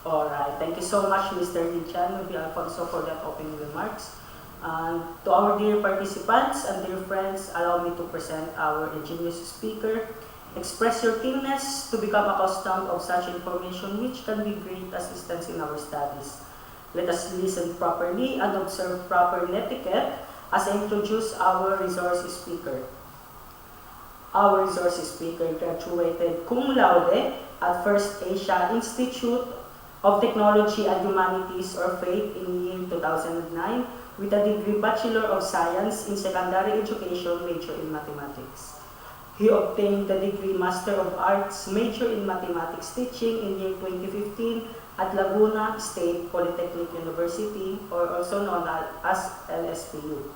Alright, thank you so much, Mr. Linchan, Maybe Alfonso, for that opening remarks. To our dear participants and dear friends, allow me to present our ingenious speaker. Express your keenness to become accustomed of such information which can be great assistance in our studies. Let us listen properly and observe proper etiquette as I introduce our resource speaker. Our resource speaker graduated cum laude at First Asia Institute of Technology and Humanities or FATE in year 2009 with a degree Bachelor of Science in Secondary Education major in Mathematics. He obtained the degree Master of Arts major in Mathematics teaching in year 2015 at Laguna State Polytechnic University or also known as LSPU,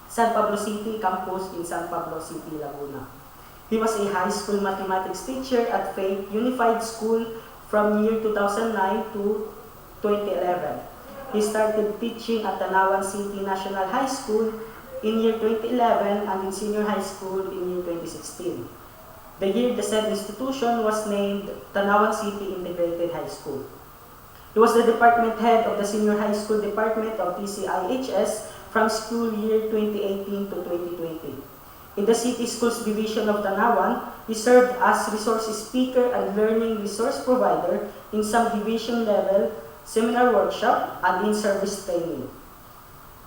San Pablo City campus in San Pablo City, Laguna. He was a high school mathematics teacher at Faith Unified School from year 2009 to 2011. He started teaching at Tanawan City National High School in year 2011 and in senior high school in year 2016. The year the said institution was named Tanawan City Integrated High School. He was the department head of the senior high school department of TCIHS from school year 2018 to 2020. In the City Schools Division of Tanawan, he served as resource speaker and learning resource provider in some division level seminar workshop and in-service training.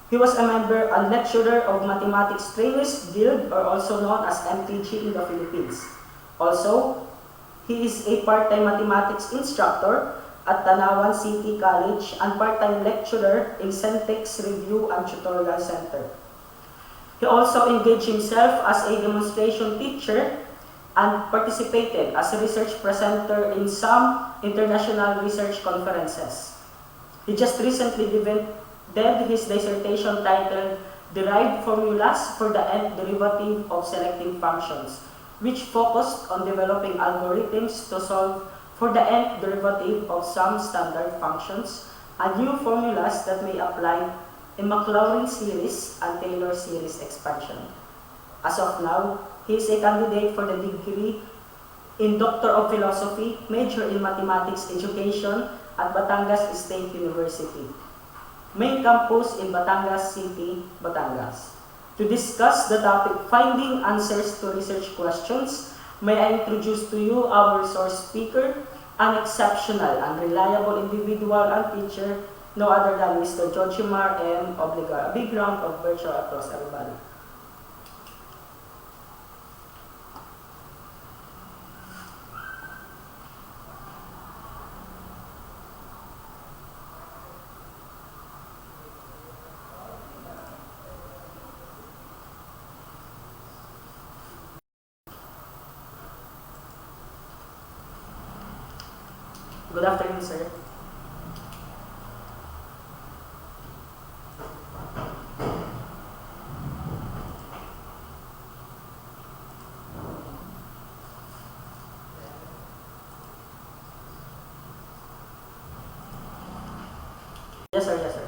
He was a member and lecturer of Mathematics Trainers Guild or also known as MTG in the Philippines. Also, he is a part-time mathematics instructor at Tanawan City College and part-time lecturer in Centex Review and Tutorial Center. He also engaged himself as a demonstration teacher and participated as a research presenter in some international research conferences. He just recently defended his dissertation titled Derived Formulas for the Nth Derivative of Selective Functions, which focused on developing algorithms to solve for the nth derivative of some standard functions and new formulas that may apply in Maclaurin series and Taylor series expansion. As of now, he is a candidate for the degree in Doctor of Philosophy, major in Mathematics Education at Batangas State University. Main campus in Batangas City, Batangas. To discuss the topic Finding Answers to Research Questions, may I introduce to you our resource speaker, an exceptional and reliable individual and teacher, no other than Mr. Jojiemar Obligar. A big round of virtual applause, everybody. Good afternoon, sir. Yes, sir. Yes, sir.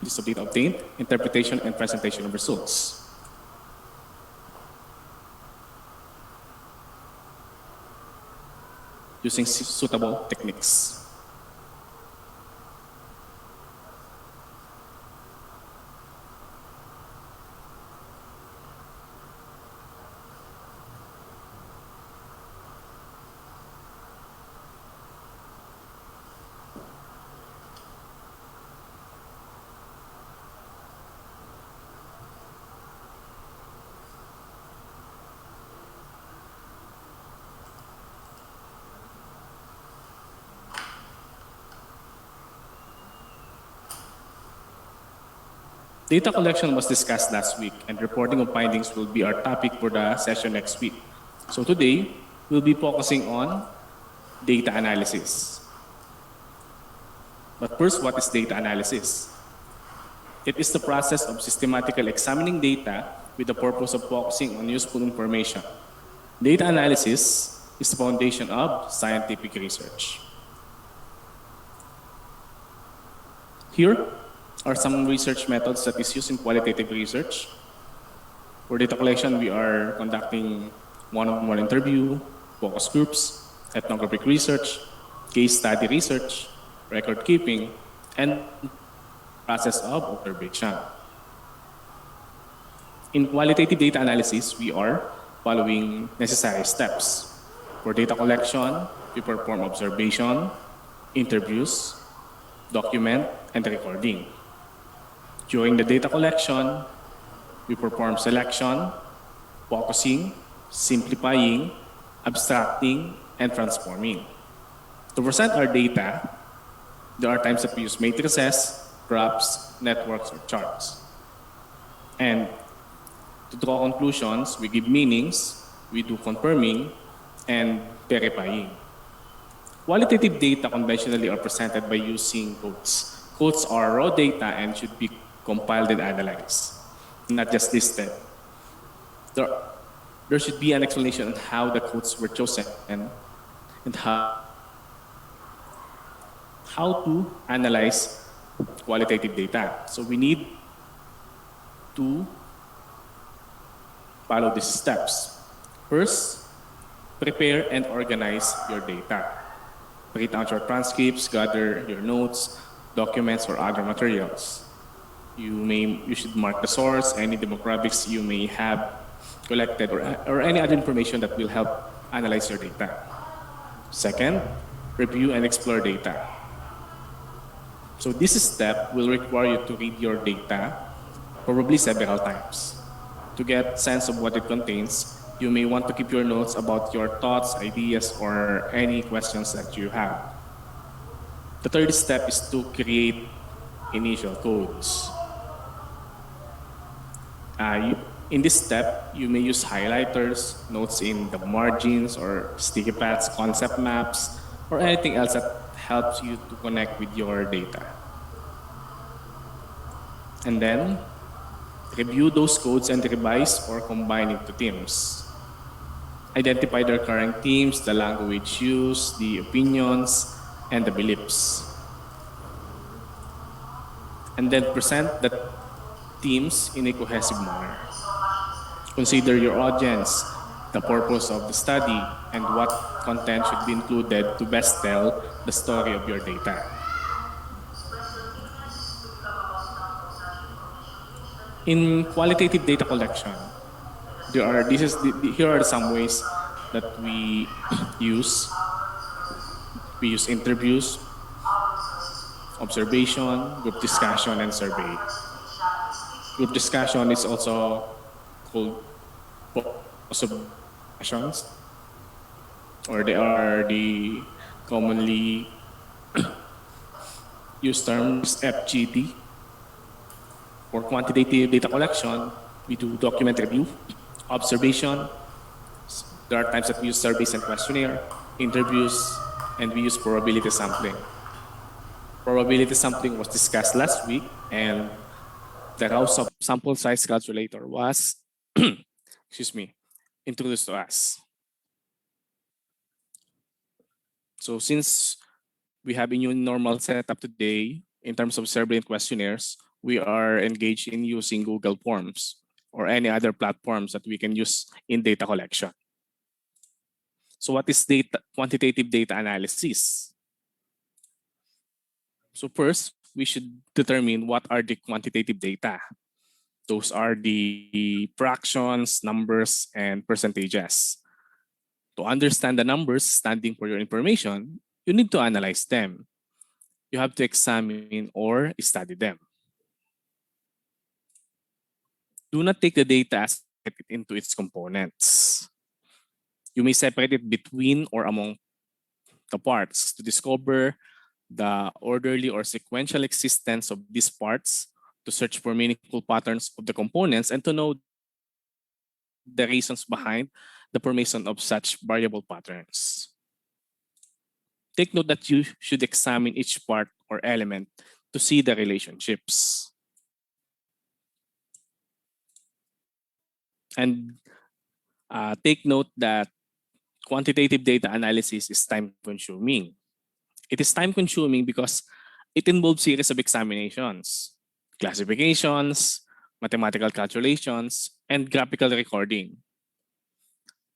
List of data obtained, interpretation and presentation of results. Using suitable techniques. Data collection was discussed last week, and reporting of findings will be our topic for the session next week. So today, we'll be focusing on data analysis. But first, what is data analysis? It is the process of systematically examining data with the purpose of focusing on useful information. Data analysis is the foundation of scientific research. Here are some research methods that is used in qualitative research. For data collection, we are conducting one-on-one interview, focus groups, ethnographic research, case study research, record keeping, and process of observation. In qualitative data analysis, we are following necessary steps. For data collection, we perform observation, interviews, document, and recording. During the data collection, we perform selection, focusing, simplifying, abstracting, and transforming. To present our data, there are times that we use matrices, graphs, networks, or charts. And to draw conclusions, we give meanings, we do confirming, and verifying. Qualitative data conventionally are presented by using codes. Codes are raw data and should be compiled and analyzed, not just listed. There should be an explanation on how the codes were chosen and how to analyze qualitative data. So we need to follow these steps. First, prepare and organize your data. Print out your transcripts, gather your notes, documents, or other materials. You should mark the source, any demographics you may have collected, or any other information that will help analyze your data. Second, review and explore data. So this step will require you to read your data probably several times. To get a sense of what it contains, you may want to keep your notes about your thoughts, ideas, or any questions that you have. The third step is to create initial codes. In this step, you may use highlighters, notes in the margins, or sticky pads, concept maps, or anything else that helps you to connect with your data. And then, review those codes and revise or combine into themes. Identify their current themes, the language used, the opinions, and the beliefs. And then present the themes in a cohesive manner. Consider your audience, the purpose of the study, and what content should be included to best tell the story of your data. In qualitative data collection, here are some ways that we use. We use interviews, observation, group discussion, and survey. Group discussion is also called observations, or they are the commonly used terms FGD. For quantitative data collection, we do document review, observation. There are times that we use surveys and questionnaire, interviews, and we use probability sampling. Probability sampling was discussed last week, and the Rouse of sample size calculator was introduced to us. So since we have a new normal setup today in terms of survey and questionnaires, we are engaged in using Google Forms or any other platforms that we can use in data collection. So what is quantitative data analysis? So first, we should determine what are the quantitative data. Those are the fractions, numbers, and percentages. To understand the numbers standing for your information, you need to analyze them. You have to examine or study them. Do not take the data as it into its components. You may separate it between or among the parts to discover the orderly or sequential existence of these parts to search for meaningful patterns of the components, and to know the reasons behind the formation of such variable patterns. Take note that you should examine each part or element to see the relationships. And take note that quantitative data analysis is time consuming. It is time consuming because it involves series of examinations, classifications, mathematical calculations, and graphical recording,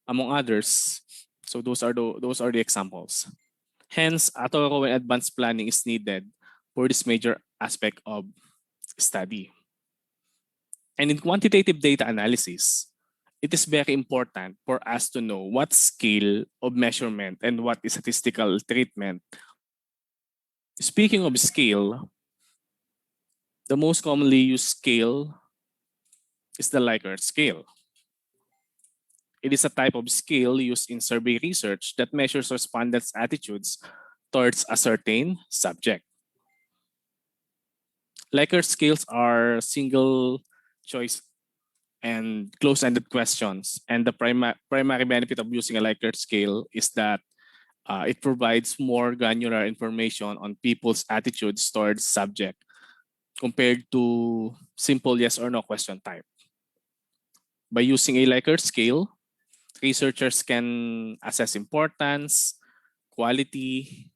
among others. So those are the examples. Hence, a thorough and advanced planning is needed for this major aspect of study. And in quantitative data analysis, it is very important for us to know what scale of measurement and what is statistical treatment. Speaking of scale, the most commonly used scale is the Likert scale. It is a type of scale used in survey research that measures respondents' attitudes towards a certain subject. Likert scales are single choice and close-ended questions. And the primary benefit of using a Likert scale is that it provides more granular information on people's attitudes towards subject compared to simple yes or no question type. By using a Likert scale, researchers can assess importance, quality,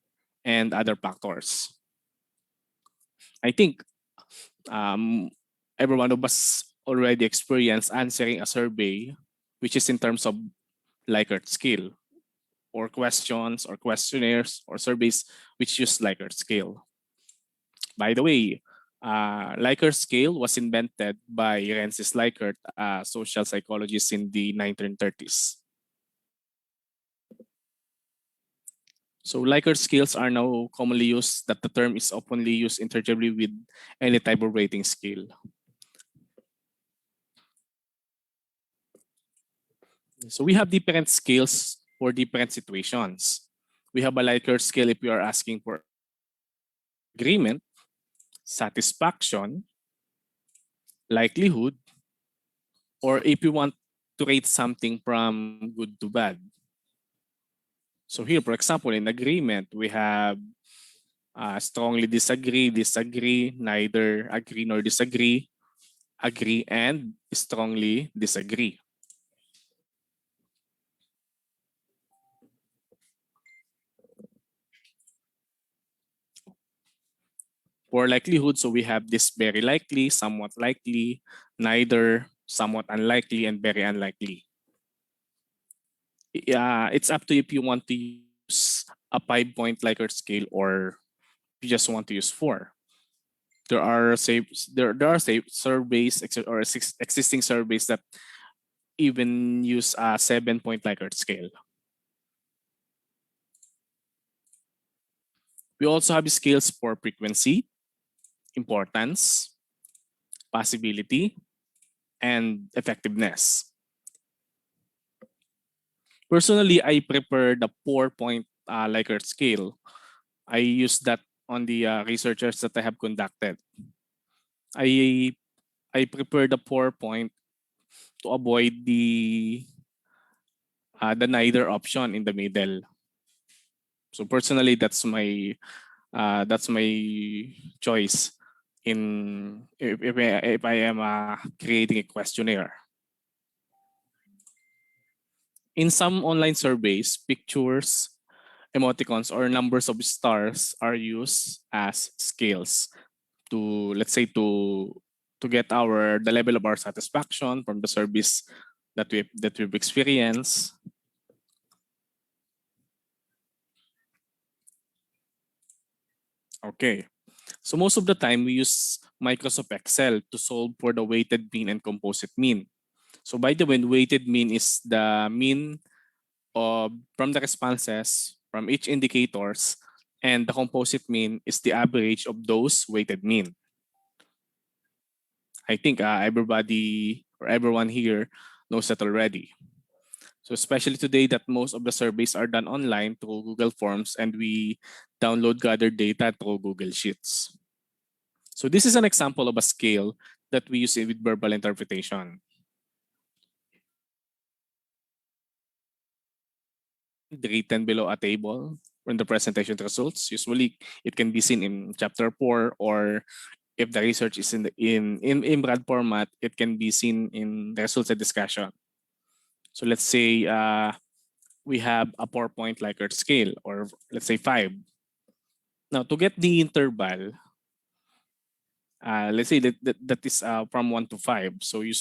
and other factors. I think um, every one of us already experienced answering a survey, which is in terms of Likert scale, or questions, or questionnaires, or surveys which use Likert scale. By the way, Likert scale was invented by Francis Likert, a social psychologist in the 1930s. So Likert scales are now commonly used, that the term is openly used interchangeably with any type of rating scale. So we have different scales for different situations. We have a Likert scale if you are asking for agreement, satisfaction, likelihood, or if you want to rate something from good to bad. So here, for example, in agreement, we have strongly disagree, disagree, neither agree nor disagree, agree, and strongly disagree. For likelihood, so we have this very likely, somewhat likely, neither, somewhat unlikely, and very unlikely. It's up to you if you want to use a 5-point Likert scale or you just want to use 4. There are surveys or existing surveys that even use a 7-point Likert scale. We also have scales for frequency, importance, possibility, and effectiveness. Personally, I prefer the 4-point Likert scale. I use that on the researchers that I have conducted. I prefer the 4-point to avoid the neither option in the middle. So personally, that's my choice in if I am creating a questionnaire. In some online surveys, pictures, emoticons, or numbers of stars are used as scales to, let's say, to get the level of our satisfaction from the service that we've experienced. Okay. So most of the time we use Microsoft Excel to solve for the weighted mean and composite mean. So by the way, weighted mean is the mean from the responses from each indicators, and the composite mean is the average of those weighted mean. I think everybody or everyone here knows that already. So especially today that most of the surveys are done online through Google Forms and we download gathered data through Google Sheets. So this is an example of a scale that we use with verbal interpretation. Written below a table when the presentation results. Usually it can be seen in chapter 4, or if the research is in broad format, it can be seen in the results and discussion. So let's say we have a 4-point Likert scale, or let's say 5. Now to get the interval, let's say that is from 1 to 5. So you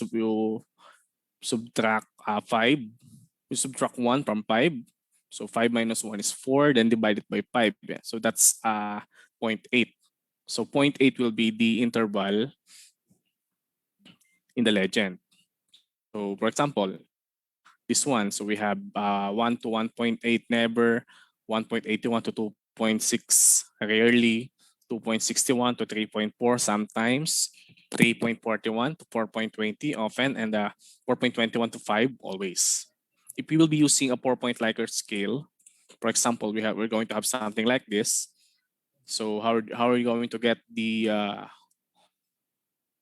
subtract 5. You subtract 1 from 5. So 5 minus 1 is 4, then divide it by 5. Yeah. So that's 0.8. So 0.8 will be the interval in the legend. So for example, this one, so we have 1 to 1.8 never, 1.81 to 2.6 rarely, 2.61 to 3.4 sometimes, 3.41 to 4.20 often, and 4.21 to 5 always. If we will be using a 4-point Likert scale, for example, we're going to have something like this. So how are you going to get the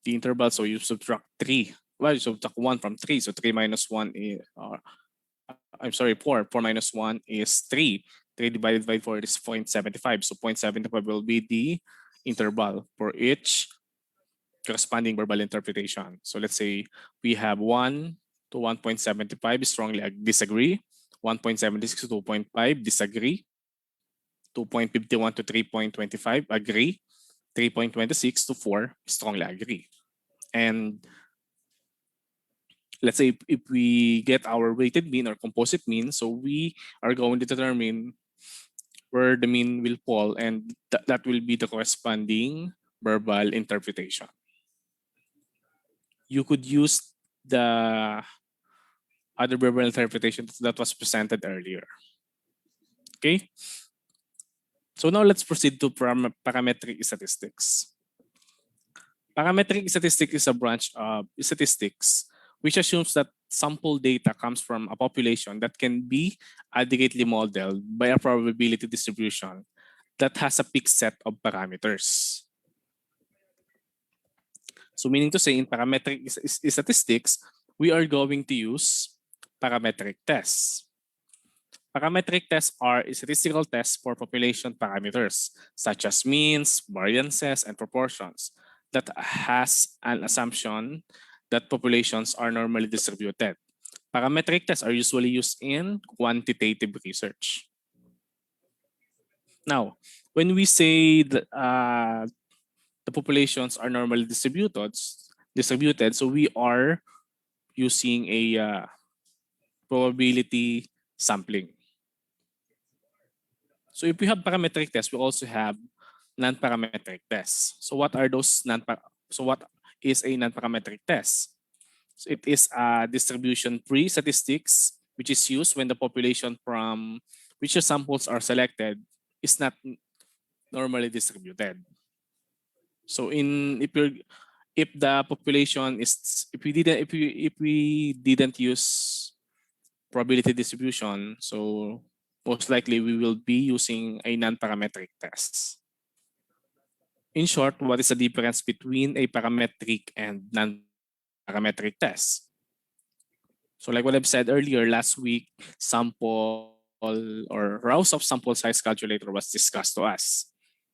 interval? So you subtract 3. Well, you subtract 1 from 3. So 3 minus 1 is, I'm sorry, 4. 4 minus 1 is 3. 3 divided by 4 is 0.75. So 0.75 will be the interval for each corresponding verbal interpretation. So let's say we have 1 to 1.75 strongly disagree, 1.76 to 2.5 disagree, 2.51 to 3.25 agree, 3.26 to 4 strongly agree. And let's say if we get our weighted mean or composite mean, so we are going to determine where the mean will fall, and that will be the corresponding verbal interpretation. You could use the other verbal interpretation that was presented earlier. Okay? So now let's proceed to parametric statistics. Parametric statistics is a branch of statistics which assumes that sample data comes from a population that can be adequately modeled by a probability distribution that has a fixed set of parameters. So meaning to say, in parametric statistics, we are going to use parametric tests. Parametric tests are statistical tests for population parameters such as means, variances, and proportions that has an assumption that populations are normally distributed. Parametric tests are usually used in quantitative research. Now, when we say that the populations are normally distributed, so we are using a probability sampling. So if we have parametric tests, we also have non-parametric tests. So what are those so what is a non-parametric test? So it is a distribution-free statistics which is used when the population from which the samples are selected is not normally distributed. So if the population is if we didn't use probability distribution, so most likely we will be using a non-parametric test. In short, what is the difference between a parametric and non-parametric test? So like what I've said earlier, last week, sample or rows of sample size calculator was discussed to us.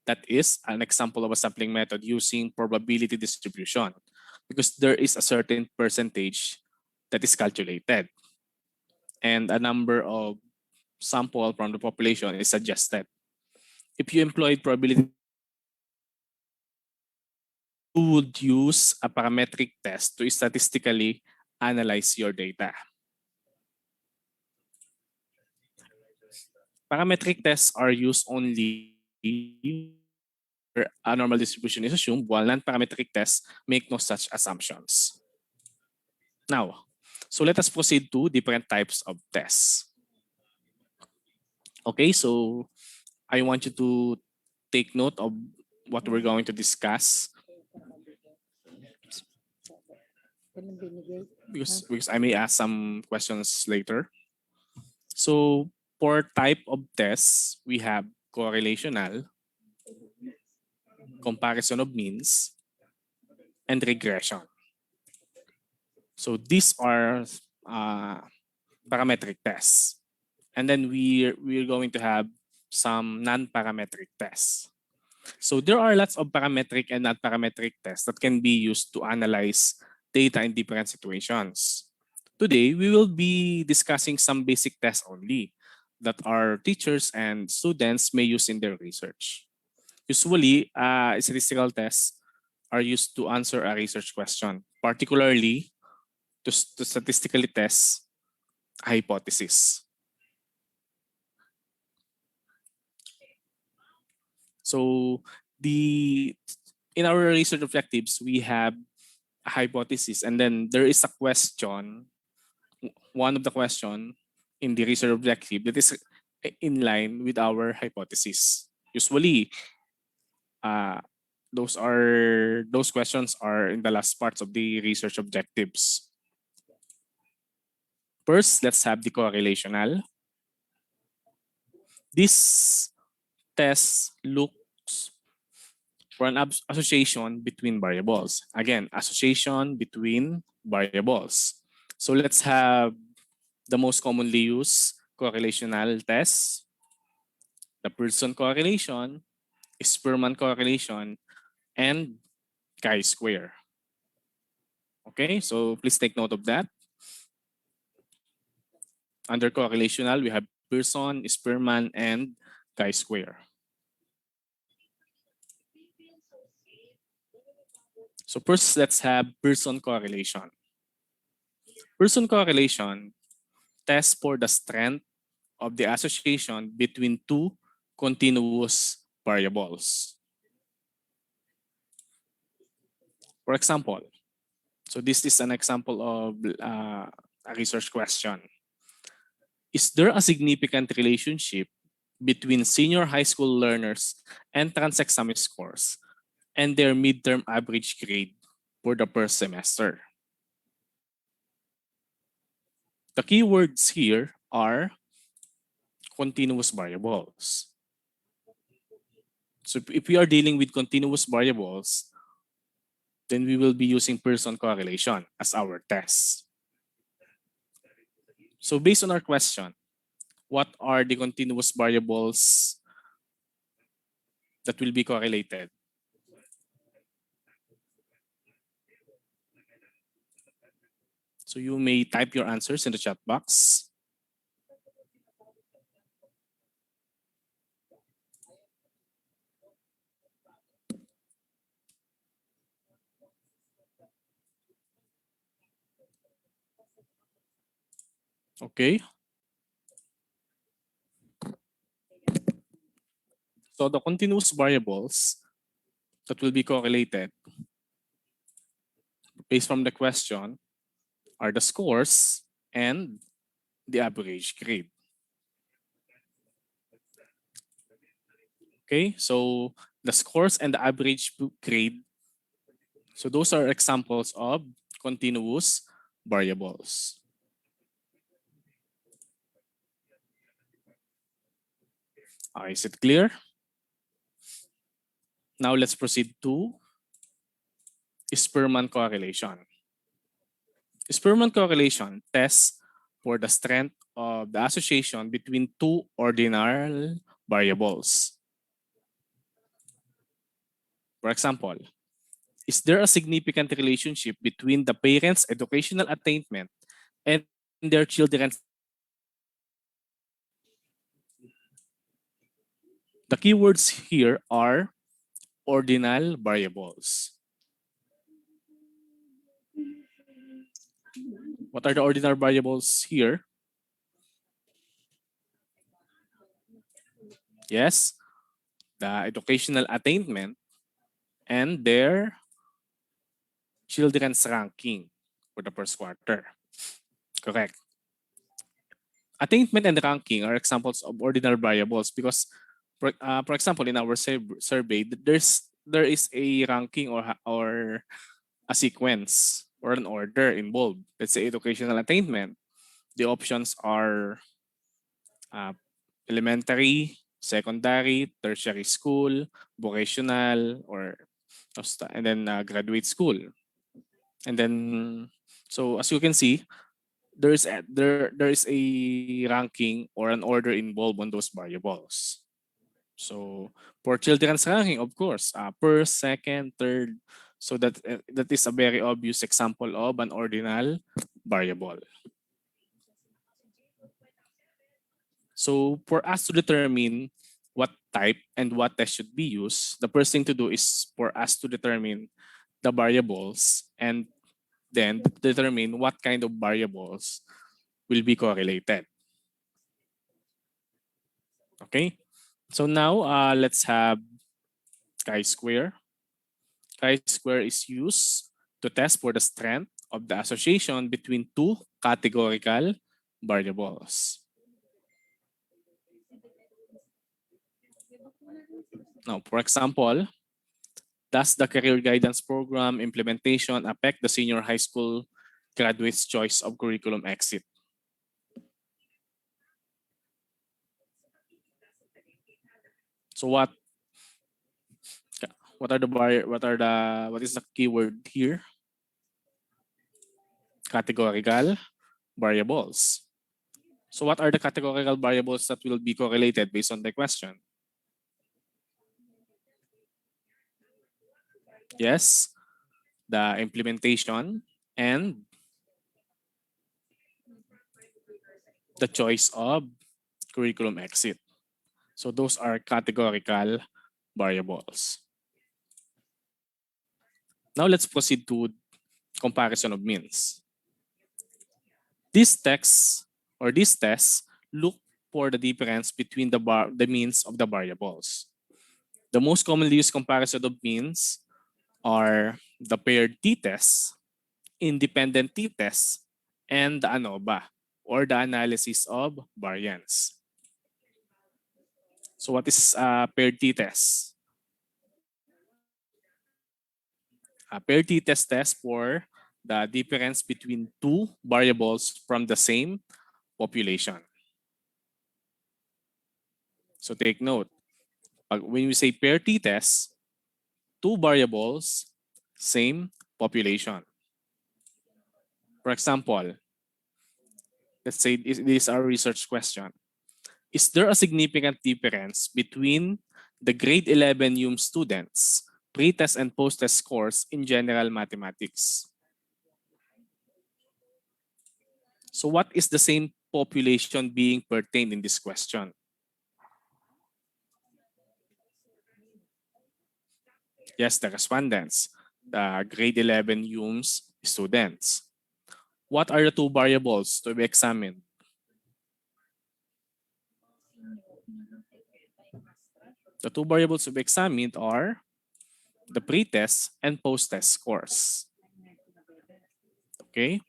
That is an example of a sampling method using probability distribution because there is a certain percentage that is calculated and a number of sample from the population is suggested. If you employed probability, you would use a parametric test to statistically analyze your data. Parametric tests are used only where a normal distribution is assumed, while non-parametric tests make no such assumptions. Now, so let us proceed to different types of tests. Okay, so I want you to take note of what we're going to discuss because I may ask some questions later. So for type of tests, we have correlational, comparison of means, and regression. So these are parametric tests. And then we're going to have some non-parametric tests. So there are lots of parametric and non-parametric tests that can be used to analyze data in different situations. Today, we will be discussing some basic tests only that our teachers and students may use in their research. Usually, statistical tests are used to answer a research question, particularly to statistically test a hypothesis. So in our research objectives, we have a hypothesis, and then there is a question, one of the question in the research objective that is in line with our hypothesis. Usually, uh, those questions are in the last parts of the research objectives. First, let's have the correlational. This test looks for an association between variables. Again, association between variables. So let's have the most commonly used correlational tests: the Pearson correlation, Spearman correlation, and chi-square. Okay, so please take note of that. Under correlational, we have Pearson, Spearman, and chi-square. So first, let's have Pearson correlation. Pearson correlation tests for the strength of the association between two continuous variables. For example, so this is an example of a research question. Is there a significant relationship between senior high school learners and trans-exam scores and their midterm average grade for the first semester? The keywords here are continuous variables. So if we are dealing with continuous variables, then we will be using Pearson correlation as our test. So based on our question, what are the continuous variables that will be correlated? So you may type your answers in the chat box. Okay. So the continuous variables that will be correlated based from the question are the scores and the average grade. Okay, so the scores and the average grade, so those are examples of continuous variables. Is it clear? Now let's proceed to Spearman correlation. Spearman correlation tests for the strength of the association between two ordinal variables. For example, is there a significant relationship between the parents' educational attainment and their children's? The keywords here are ordinal variables. What are the ordinal variables here? Yes, the educational attainment and their children's ranking for the first quarter. Correct. Attainment and ranking are examples of ordinal variables because, for example, in our survey, there is a ranking or a sequence or an order involved. Let's say educational attainment. The options are elementary, secondary, tertiary school, vocational, and then graduate school. And then, so as you can see, there is a ranking or an order involved on those variables. So for children's ranking, of course, first, second, third. So that is a very obvious example of an ordinal variable. So for us to determine what type and what test should be used, the first thing to do is for us to determine the variables and then determine what kind of variables will be correlated. Okay, so now let's have chi-square. Chi-square is used to test for the strength of the association between two categorical variables. Now, for example, does the career guidance program implementation affect the senior high school graduates' choice of curriculum exit? So what is the keyword here? Categorical variables. So what are the categorical variables that will be correlated based on the question? Yes, the implementation and the choice of curriculum exit. So those are categorical variables. Now let's proceed to comparison of means. These tests look for the difference between the means of the variables. The most commonly used comparison of means are the paired t-test, independent t-test, and the ANOVA, or the analysis of variance. So what is paired t-test? A paired t-test test for the difference between two variables from the same population. So take note, when we say paired t-test, two variables, same population. For example, let's say this is our research question. Is there a significant difference between the grade 11 UM students' pre-test and post-test scores in general mathematics? So what is the same population being pertained in this question? Yes, the respondents, the grade 11 UMS students. What are the two variables to be examined? The two variables to be examined are the pre-test and post-test scores. Okay?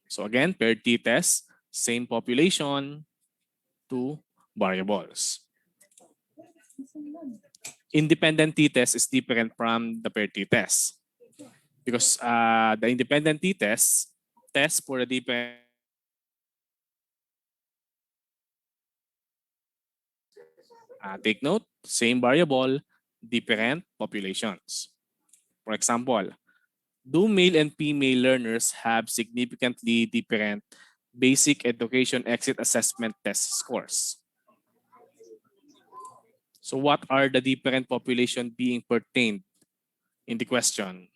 So again, paired t-test, same population, two variables. Independent t-test is different from the paired t-test because the independent t-test tests for the different take note, same variable, different populations. For example, do male and female learners have significantly different basic education exit assessment test scores? So what are the different population being pertained in the question?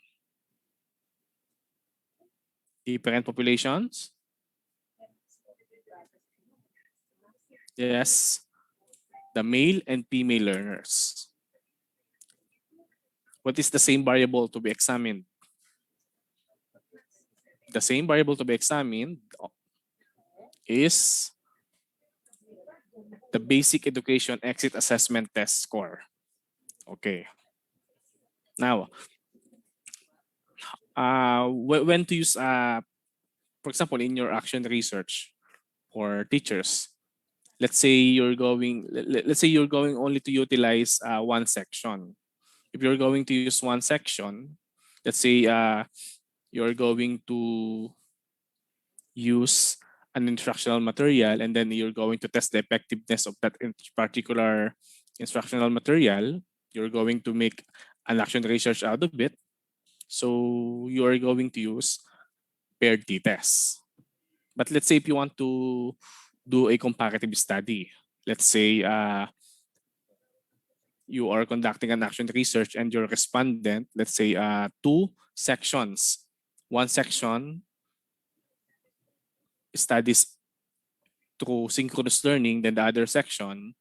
Different populations? Yes, the male and female learners. What is the same variable to be examined? The same variable to be examined is the basic education exit assessment test score. Okay. Now, when to use, for example, in your action research for teachers, let's say let's say you're going only to utilize one section. If you're going to use one section, let's say you're going to use an instructional material, and then you're going to test the effectiveness of that particular instructional material. You're going to make an action research out of it. So you are going to use paired t-tests. But let's say if you want to do a comparative study, let's say you are conducting an action research and your respondent, let's say two sections. One section studies through synchronous learning, then the other section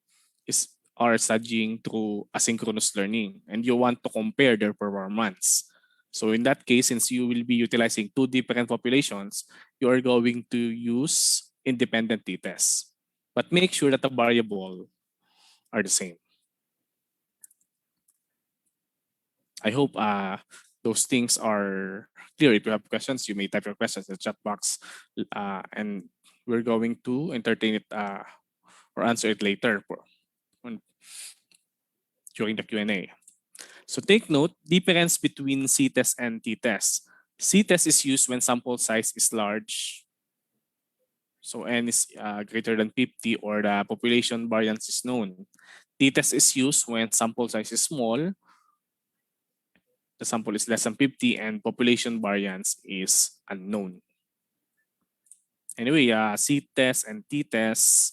is are studying through asynchronous learning, and you want to compare their performance. So in that case, since you will be utilizing two different populations, you are going to use independent t-tests. But make sure that the variable are the same. I hope those things are clear. If you have questions, you may type your questions in the chat box, and we're going to entertain it or answer it later during the Q&A. So take note, difference between C-test and T-test. C-test is used when sample size is large. So N is greater than 50 or the population variance is known. T-test is used when sample size is small, the sample is less than 50, and population variance is unknown. Anyway, C-test and T-test,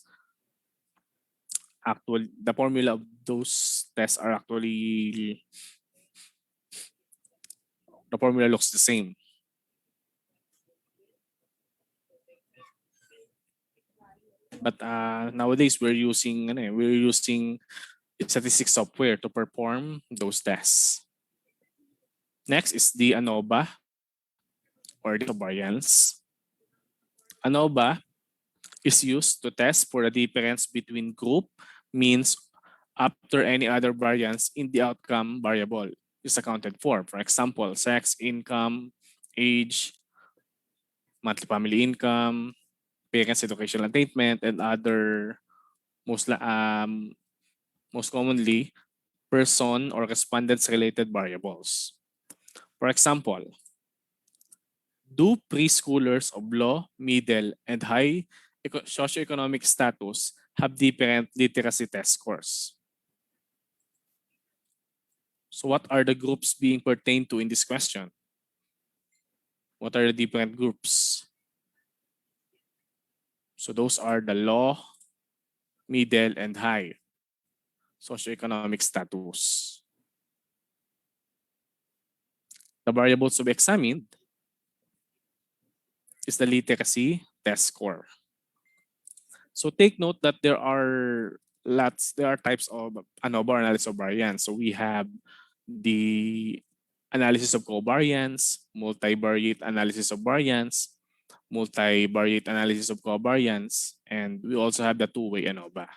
actually, the formula of those tests are actually, the formula looks the same. But nowadays we're using statistics software to perform those tests. Next is the ANOVA or the variance. ANOVA is used to test for the difference between group means after any other variance in the outcome variable is accounted for. For example, sex, income, age, monthly family income, parents' educational attainment, and other most commonly person or respondents related variables. For example, do preschoolers of low, middle, and high socioeconomic status have different literacy test scores? So what are the groups being pertained to in this question? What are the different groups? So those are the low, middle, and high socioeconomic status. The variables to be examined is the literacy test score. So take note that there are types of ANOVA analysis of variance. So we have the analysis of covariance, multivariate analysis of variance, multivariate analysis of covariance, and we also have the two-way ANOVA.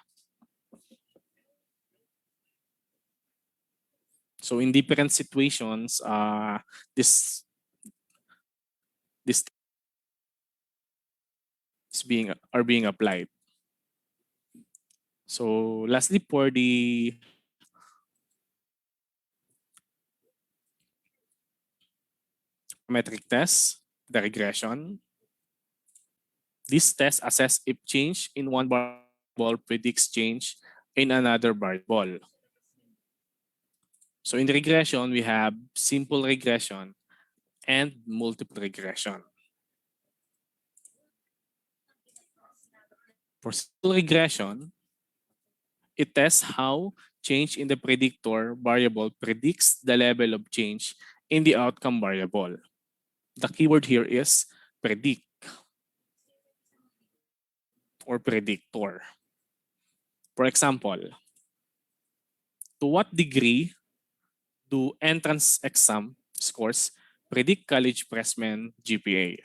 So in different situations, this are being applied. So lastly, for the metric test, the regression, this test assess if change in one variable predicts change in another variable. So in regression, we have simple regression and multiple regression. For simple regression, it tests how change in the predictor variable predicts the level of change in the outcome variable. The keyword here is predict or predictor. For example, to what degree do entrance exam scores predict college freshman GPA?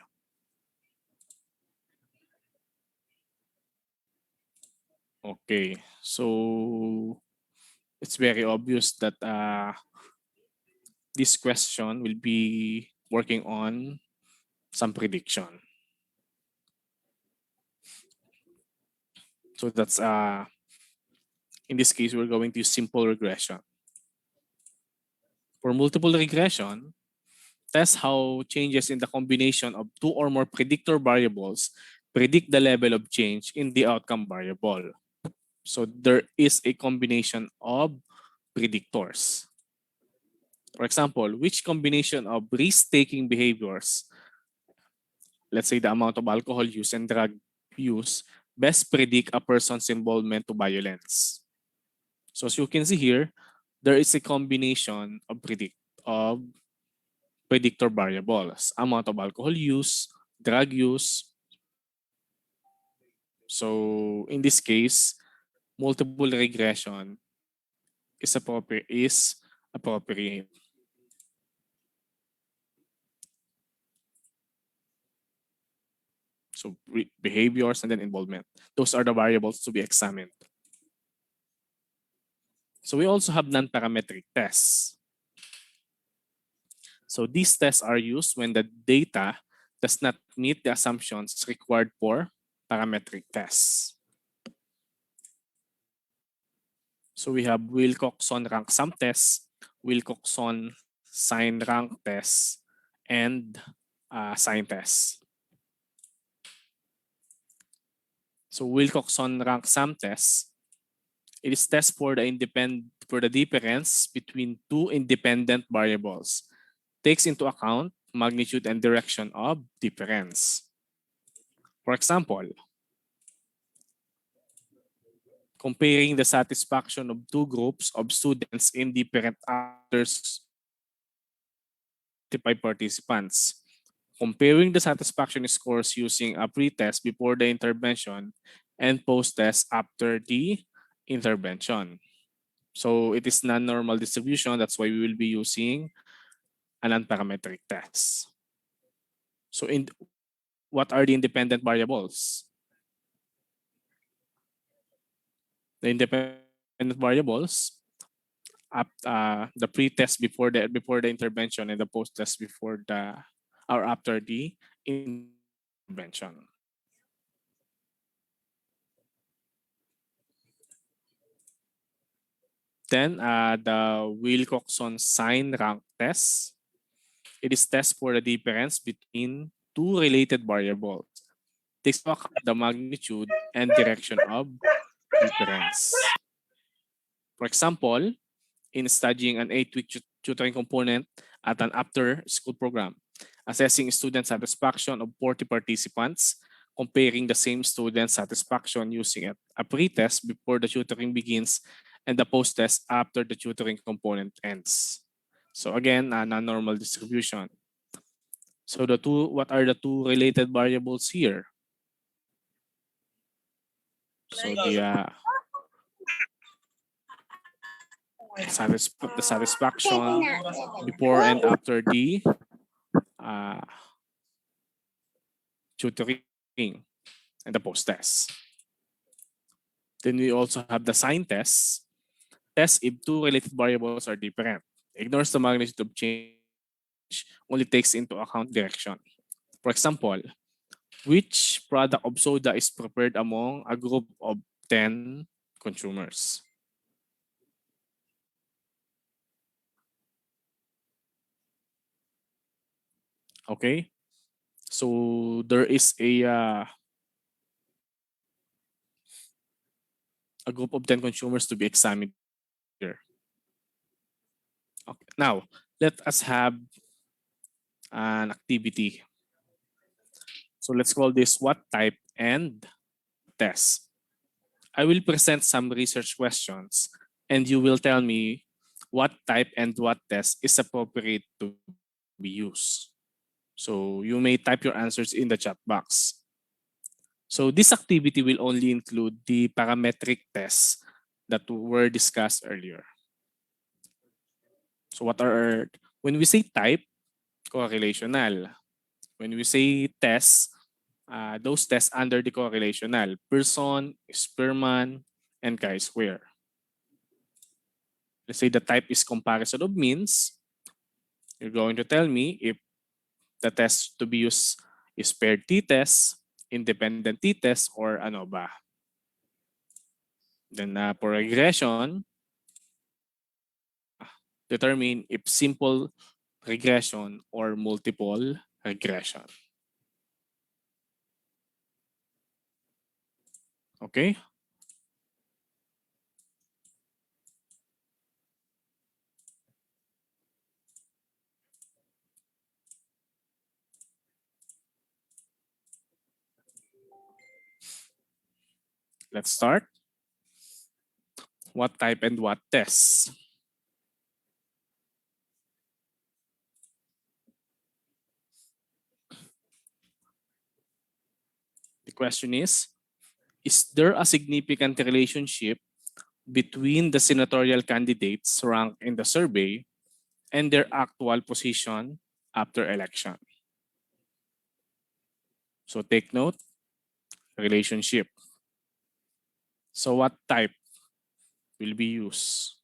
Okay, so it's very obvious that this question will be working on some prediction. So that's in this case, we're going to use simple regression. For multiple regression, test how changes in the combination of two or more predictor variables predict the level of change in the outcome variable. So there is a combination of predictors. For example, which combination of risk-taking behaviors, let's say the amount of alcohol use and drug use, best predict a person's involvement to violence? So as you can see here, there is a combination of predictor variables, amount of alcohol use, drug use. So in this case, multiple regression is appropriate. So behaviors and then involvement. Those are the variables to be examined. So we also have non-parametric tests. So these tests are used when the data does not meet the assumptions required for parametric tests. So we have Wilcoxon rank sum test, Wilcoxon sign rank test, and sign test. So Wilcoxon rank sum test, it is test for the difference between two independent variables. Takes into account magnitude and direction of difference. For example, comparing the satisfaction of two groups of students in different actors, 25 participants. Comparing the satisfaction scores using a pre-test before the intervention and post-test after the intervention. So it is non-normal distribution. That's why we will be using a non-parametric test. So what are the independent variables? The independent variables, the pre-test before the intervention and the post-test before the or after the intervention. Then the Wilcoxon sign rank test. It is test for the difference between two related variables. Takes into account the magnitude and direction of difference. For example, in studying an 8-week tutoring component at an after-school program, assessing student satisfaction of 40 participants, comparing the same student satisfaction using a pre-test before the tutoring begins and the post-test after the tutoring component ends. So again, a non-normal distribution. So what are the two related variables here? So the satisfaction before and after the tutoring and the post-test. Then we also have the sign test. Test if two related variables are different. Ignores the magnitude of change, only takes into account direction. For example, which product of soda is preferred among a group of 10 consumers? Okay, so there is a group of 10 consumers to be examined here. Okay. Now, let us have an activity. So let's call this what type and test. I will present some research questions and you will tell me what type and what test is appropriate to be used. So you may type your answers in the chat box. So this activity will only include the parametric tests that were discussed earlier. So when we say type, correlational. When we say test, those tests under the correlational, Pearson, Spearman, and chi-square. Let's say the type is comparison of means. You're going to tell me if the test to be used is paired t-test, independent t-test, or ano ba. Then for regression, determine if simple regression or multiple regression. Okay? Let's start. What type and what tests? The question is there a significant relationship between the senatorial candidates ranked in the survey and their actual position after election? So take note, relationship. So what type will be used?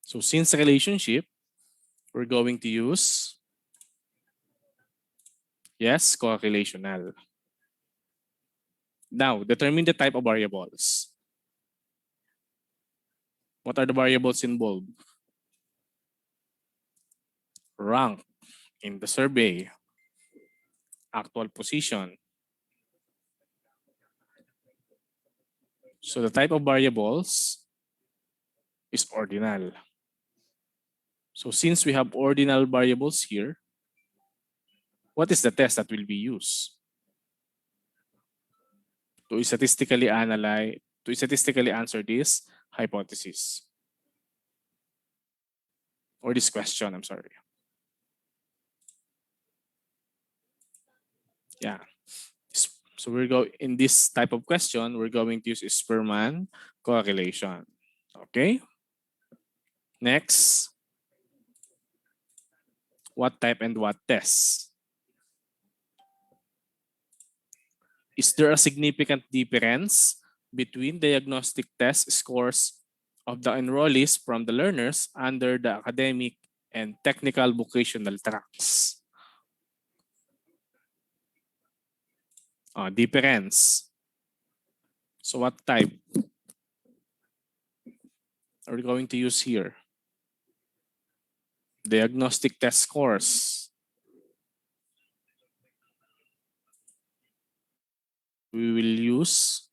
So since relationship, we're going to use, yes, correlational. Now, determine the type of variables. What are the variables involved? Rank in the survey, actual position. So the type of variables is ordinal. So since we have ordinal variables here, what is the test that will be used to statistically analyze, to statistically answer this hypothesis or this question? I'm sorry. Yeah. So we're go in this type of question, we're going to use Spearman correlation. Okay. Next, what type and what test? Is there a significant difference between diagnostic test scores of the enrollees from the learners under the academic and technical vocational tracks? Difference. So what type are we going to use here? Diagnostic test scores. We will use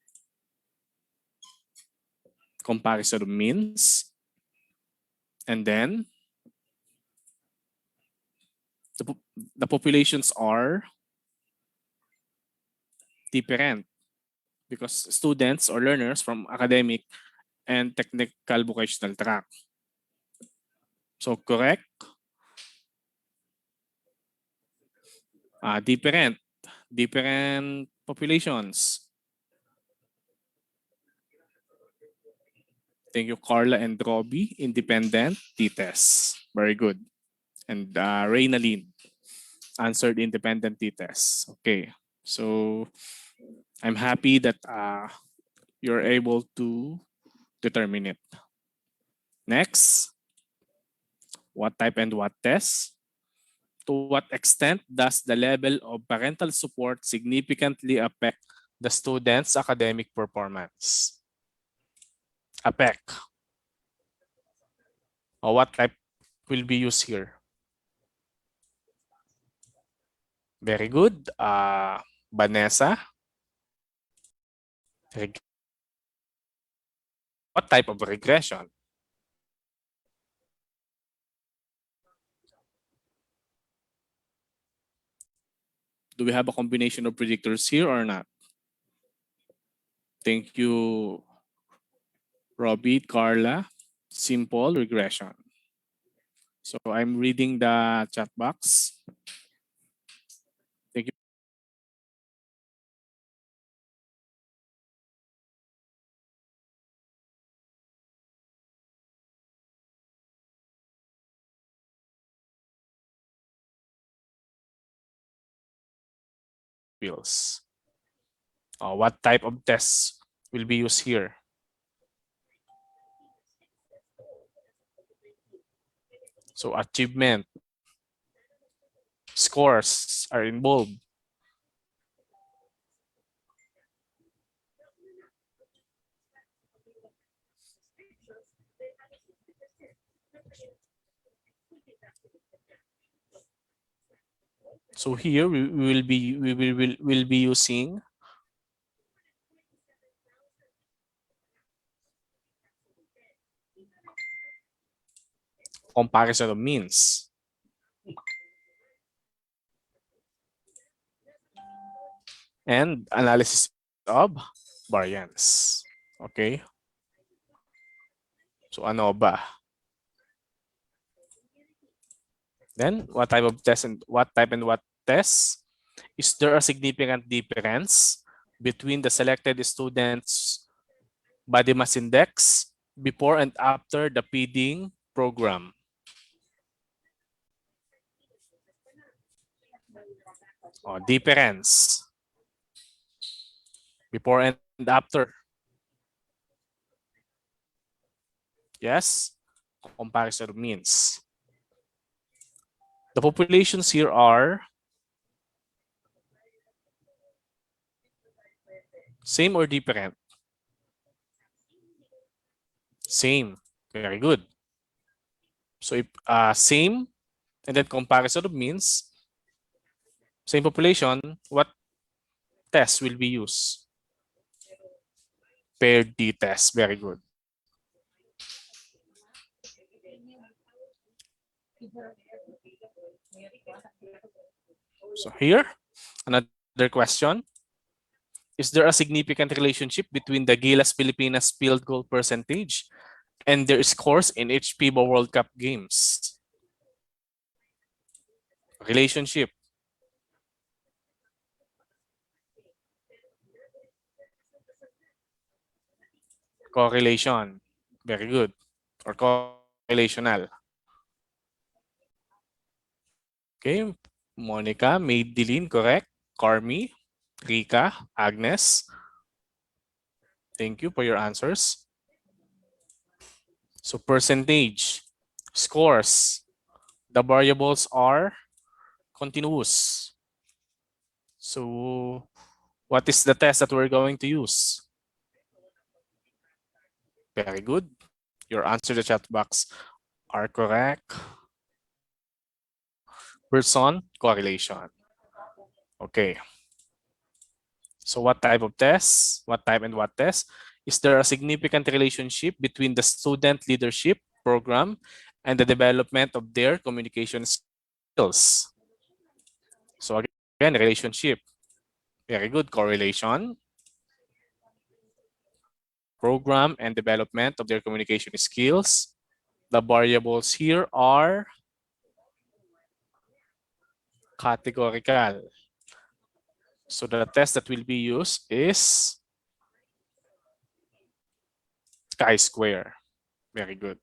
comparison of means, and then the populations are different because students or learners from academic and technical vocational track. So correct. Different populations. Thank you, Carla and Robbie. Independent t-test. Very good. And Reynalyn answered independent t-test. Okay. So I'm happy that you're able to determine it. Next, what type and what test? To what extent does the level of parental support significantly affect the student's academic performance? APEC. Or what type will be used here? Very good. Vanessa. What type of regression? Do we have a combination of predictors here or not? Thank you, Robbie, Carla. Simple regression. So I'm reading the chat box. Thank you. Bills. What type of tests will be used here? So achievement, scores are involved. So here we will be using comparison of means. And analysis of variance. Okay? So ano ba? Then what type of test and what test? Is there a significant difference between the selected students' body mass index before and after the feeding program? Difference before and after. Yes, comparison means. The populations here are same or different? Same. Very good. So if same and then comparison means same population, what test will be used? Paired D test. Very good. So here, another question. Is there a significant relationship between the Gilas Pilipinas field goal percentage and their scores in each FIBA World Cup games? Relationship. Correlation. Very good. Or correlational. Okay. Monica, Madeline, correct. Carmi, Rika, Agnes. Thank you for your answers. So percentage, scores. The variables are continuous. So what is the test that we're going to use? Very good. Your answer to the chat box are correct. Person correlation. Okay. So what type of test? What type and what test? Is there a significant relationship between the student leadership program and the development of their communication skills? So again, relationship. Very good. Correlation. Program and development of their communication skills. The variables here are categorical. So the test that will be used is chi-square. Very good.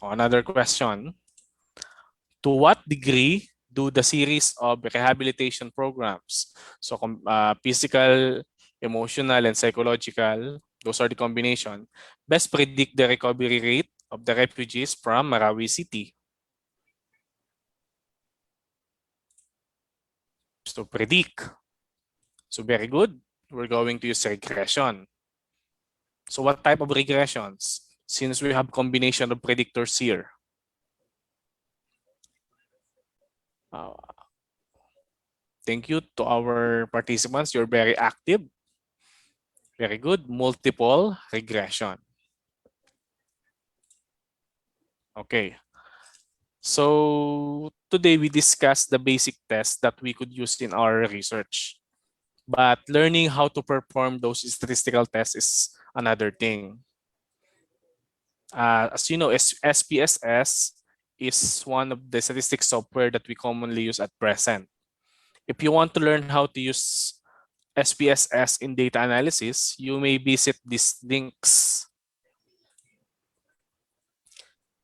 Another question. To what degree do the series of rehabilitation programs, so physical, emotional, and psychological, those are the combination, best predict the recovery rate of the refugees from Marawi City? So predict. So very good. We're going to use regression. So what type of regressions? Since we have combination of predictors here. Uh, Thank you to our participants. You're very active. Very good. Multiple regression. Okay. So today we discussed the basic tests that we could use in our research. But learning how to perform those statistical tests is another thing. As you know, SPSS is one of the statistics software that we commonly use at present. If you want to learn how to use SPSS in data analysis, you may visit these links.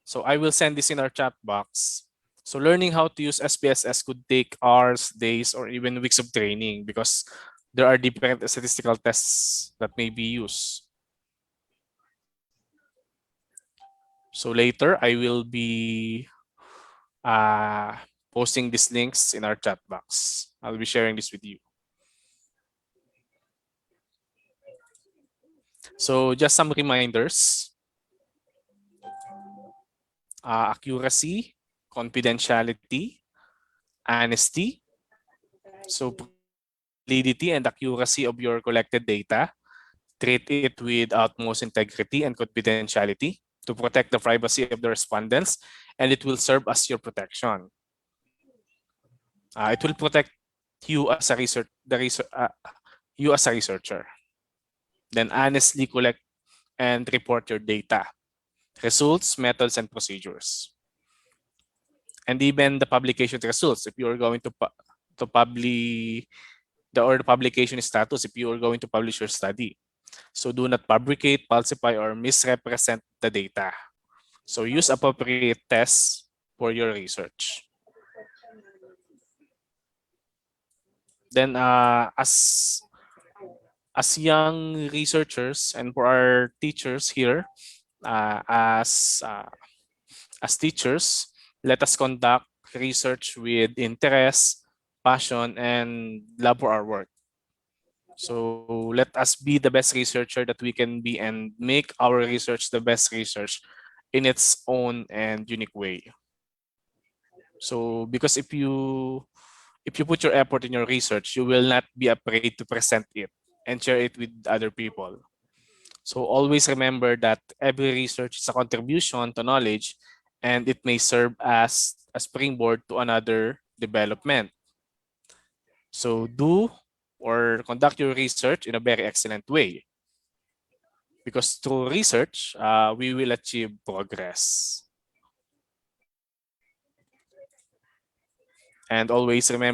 So I will send this in our chat box. So learning how to use SPSS could take hours, days, or even weeks of training because there are different statistical tests that may be used. So later, I will be posting these links in our chat box. I'll be sharing this with you. So just some reminders. Accuracy, confidentiality, honesty. So validity and accuracy of your collected data. Treat it with utmost integrity and confidentiality to protect the privacy of the respondents, and it will serve as your protection. It will protect you as a you as a researcher. Then honestly collect and report your data, results, methods, and procedures, and even the publication results. If you are going to publish the publication status, if you are going to publish your study, so do not fabricate, falsify, or misrepresent the data. So use appropriate tests for your research. Then as young researchers and for our teachers here, uh, as uh, as teachers, let us conduct research with interest, passion, and love for our work. So let us be the best researcher that we can be and make our research the best research in its own and unique way. So because if you put your effort in your research, you will not be afraid to present it and share it with other people. So always remember that every research is a contribution to knowledge, and it may serve as a springboard to another development. So do or conduct your research in a very excellent way, because through research, we will achieve progress. And always remember